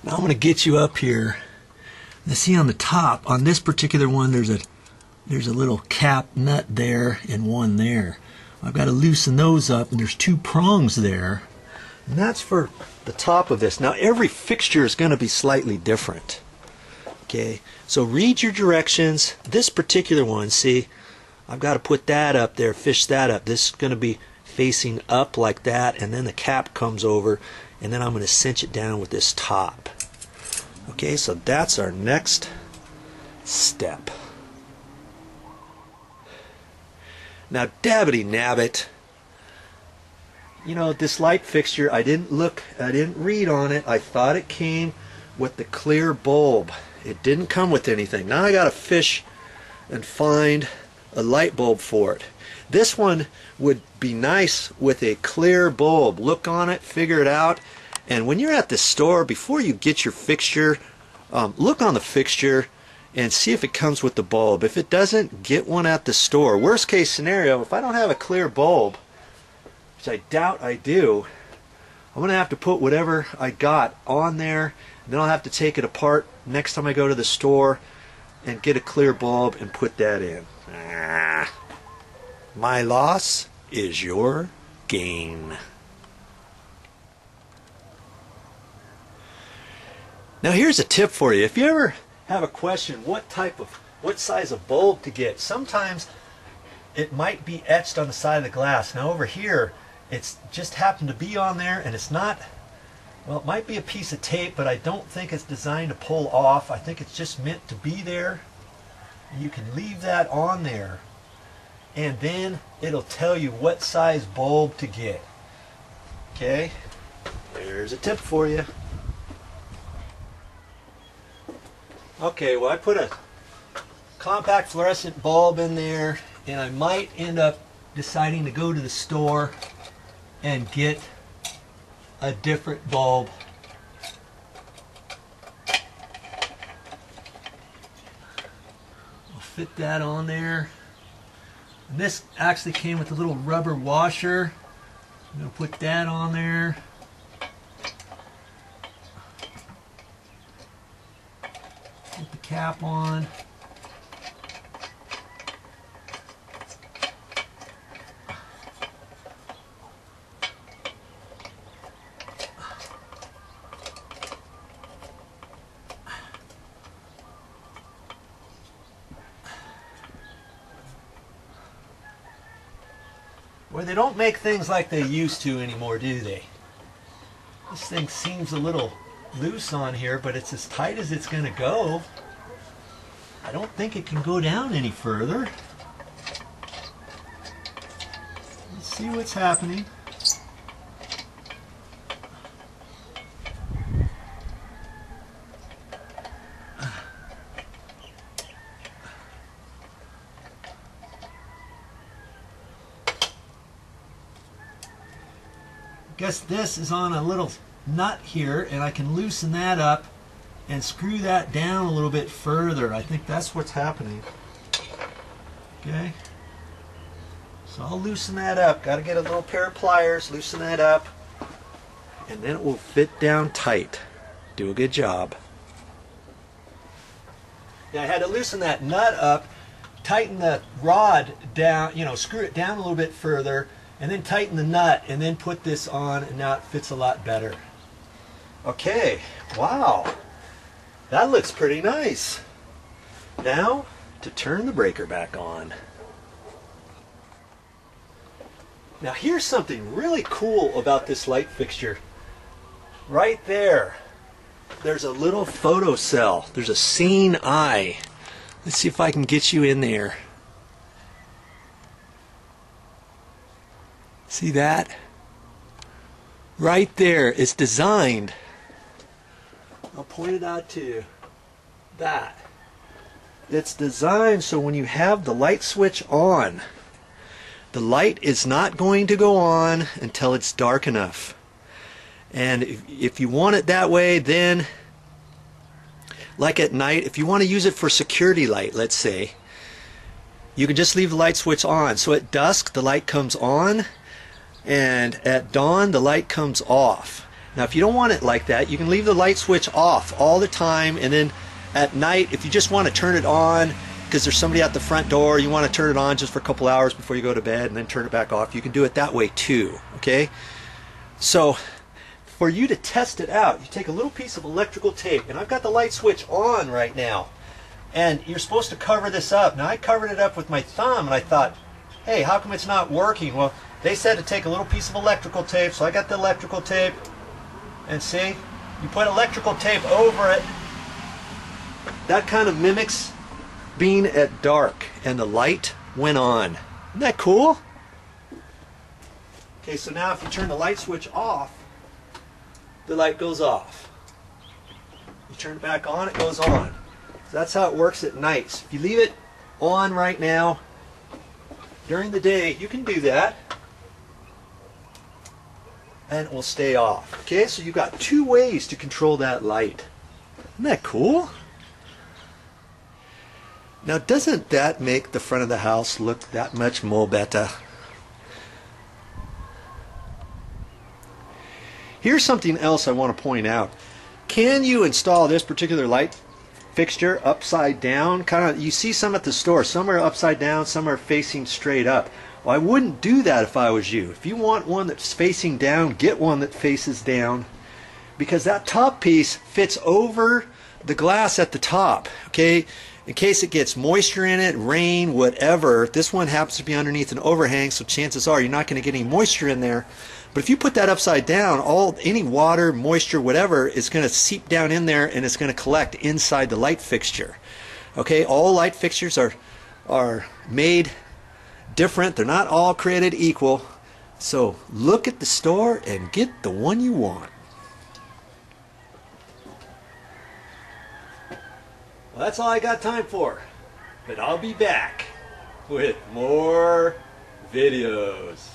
Now I'm going to get you up here. Now see on the top, on this particular one, there's a little cap nut there and one there. I've got to loosen those up, and there's two prongs there. And that's for the top of this. Now every fixture is going to be slightly different. Okay, so read your directions. This particular one, see, I've got to put that up there, fish that up. This is going to be facing up like that, and then the cap comes over, and then I'm going to cinch it down with this top. Okay, so that's our next step. Now, dabbity nabbit, you know, this light fixture, I didn't read on it. I thought it came with the clear bulb. It didn't come with anything. Now I got to fish and find a light bulb for it. This one would be nice with a clear bulb. Look on it, figure it out, and when you're at the store, before you get your fixture, look on the fixture and see if it comes with the bulb. If it doesn't, get one at the store. Worst case scenario, if I don't have a clear bulb, which I doubt I do, I'm going to have to put whatever I got on there, and then I'll have to take it apart next time I go to the store and get a clear bulb and put that in. My loss is your gain. Now here's a tip for you. If you ever have a question what size of bulb to get, sometimes it might be etched on the side of the glass. Now over here it's just happened to be on there, and it's not, well, it might be a piece of tape, but I don't think it's designed to pull off. I think it's just meant to be there. You can leave that on there, and then it'll tell you what size bulb to get. Okay, there's a tip for you. Okay, well, I put a compact fluorescent bulb in there, and I might end up deciding to go to the store and get a different bulb. I'll fit that on there. And this actually came with a little rubber washer. I'm going to put that on there. Put the cap on. Well, they don't make things like they used to anymore, do they? This thing seems a little loose on here, but it's as tight as it's going to go. I don't think it can go down any further. Let's see what's happening. Guess this is on a little nut here, and I can loosen that up and screw that down a little bit further. I think that's what's happening. Okay, so I'll loosen that up. Got to get a little pair of pliers, loosen that up, and then it will fit down tight. Do a good job. Now I had to loosen that nut up, tighten the rod down, you know, screw it down a little bit further, and then tighten the nut, and then put this on, and now it fits a lot better. Okay, wow, that looks pretty nice. Now to turn the breaker back on. Now here's something really cool about this light fixture. Right there, there's a little photo cell. There's a seeing eye. Let's see if I can get you in there. See that? Right there, it's designed. I'll point it out to you. That. It's designed so when you have the light switch on, the light is not going to go on until it's dark enough. And if you want it that way, then, like at night, if you want to use it for security light, let's say, you can just leave the light switch on. So at dusk, the light comes on, and at dawn the light comes off. Now if you don't want it like that, you can leave the light switch off all the time, and then at night if you just want to turn it on because there's somebody at the front door, you want to turn it on just for a couple hours before you go to bed and then turn it back off, you can do it that way too. Okay, so for you to test it out, you take a little piece of electrical tape, and I've got the light switch on right now, and you're supposed to cover this up. Now I covered it up with my thumb, and I thought, hey, how come it's not working? Well, they said to take a little piece of electrical tape, so I got the electrical tape, and see, you put electrical tape over it. That kind of mimics being at dark, and the light went on. Isn't that cool? Okay, so now if you turn the light switch off, the light goes off. You turn it back on, it goes on. So that's how it works at nights. If you leave it on right now, during the day, you can do that, and it will stay off. Okay, so you've got two ways to control that light. Isn't that cool? Now, doesn't that make the front of the house look that much more better? Here's something else I want to point out. Can you install this particular light fixture upside down? Kind of, you see some at the store. Some are upside down, some are facing straight up. Well, I wouldn't do that if I was you. If you want one that's facing down, get one that faces down, because that top piece fits over the glass at the top. Okay, in case it gets moisture in it, rain, whatever. This one happens to be underneath an overhang, so chances are you're not going to get any moisture in there. But if you put that upside down, any water, moisture, whatever, is going to seep down in there, and it's going to collect inside the light fixture. Okay, all light fixtures are made different. They're not all created equal. So look at the store and get the one you want. Well, that's all I got time for, but I'll be back with more videos.